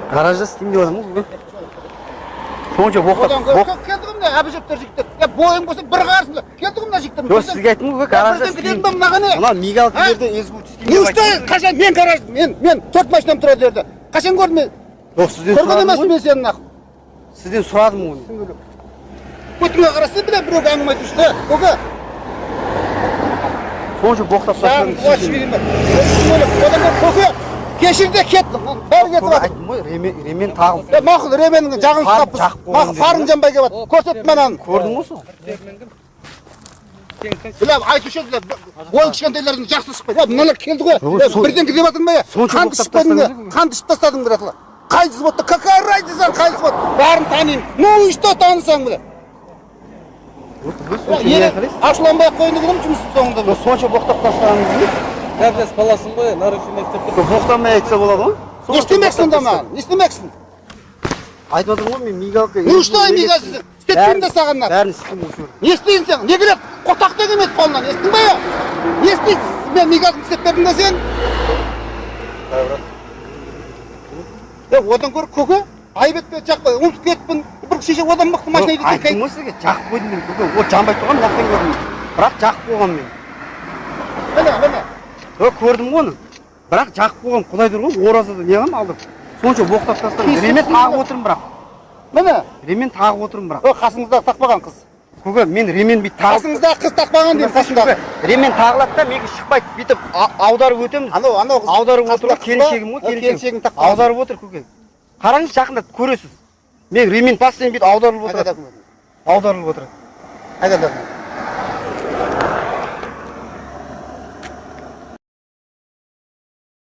Гаражда істеймін деп адамын көке. Сонша боқтап. Келдім мына әбішектер жігіттер. Бойың болса бір қарсында. Келдім мына жігіттер. Жоқ, сізге айттым ғой, гаражда істеймін. Мына мигалкілерді езгут істеймін деп айттым. Қашан мен гараж, мен 4 машинам тұрады жерде. Қашан көрдім мен? Жоқ, сізден көрген емес сұрадым мен сені нақ. Сізден сұрадым оны. Көтіңе қараса біле біреуге әңгіме айтып көке. Сонша боқтап тастадым. Көке, кешірде кеттім. Бәрі кетіп жатыр. Айттым ғой, ремен тағып. Мақұл, ременің жағын ұстаппыз. Мақұл, фарың жанбай келіп жатыр. Көрсет мананы. Көрдің ғой сол? Білем, айтушы еді, бойын кішкентайлардың жақсы шықпайды. Мыналар келді ғой, бірден кіріп жатырмын ба? Қанды шықпадың ба? Қанды шып тастадың бір атыла. Қай взводта, какая разница, қай взвод? Бәрін танимын. Ну и что танысаң біле? Ашуланбай-ақ қойынды кедім жұмыстың соңында. Сонша боқтап тастағаныңыз не? Дәрдес баласын ғой, нарушение істеп тұр. Боқтамай айтса болады ғой? Не істемексің да маған? Не істемексің? Айтып отырмын ғой, мен мигалка. Ну что мигалсың? Істетпеймін де сағаннан. Бәрін істеймін осы. Не істейсің сен? Не керек? Қотақ да келмеді қолынан. Естің ба? Не істейсің? Мен мигалсын істеп бердім де сен? Одан көр көке, айып етпе, жақпай, ұмытып кетіппін. Бір шеше одан мықты машина едесің. Айттым ғой сізге, жақып қойдым мен көке. О, жанбай тұрған нақтен көрдім. Бірақ жақып қойған мен. Міне. Көрдім ғой оны. Бірақ жақып қойған құдай тұр ғой, оразада не қылам алдым. Сонша боқтап тастадым. Ремен тағып отырмын бірақ. Міне. Ремен тағып отырмын бірақ. Қасыңызда тақпаған қыз. Көке, мен ремен бүйтіп тағып. Қасыңызда қыз тақпаған деймін қасыңда. Ремен тағылады да, менге шықпайды. Бүйтіп аударып өтеміз. Анау қыз. Аударып отыр, келіншегім ғой, келіншегің тақпаған. Аударып отыр көке. Қараңыз, жақында көресіз. Мен ремен постоянно бүйтіп аударылып отырады. Аударылып отырады. Қайда документ?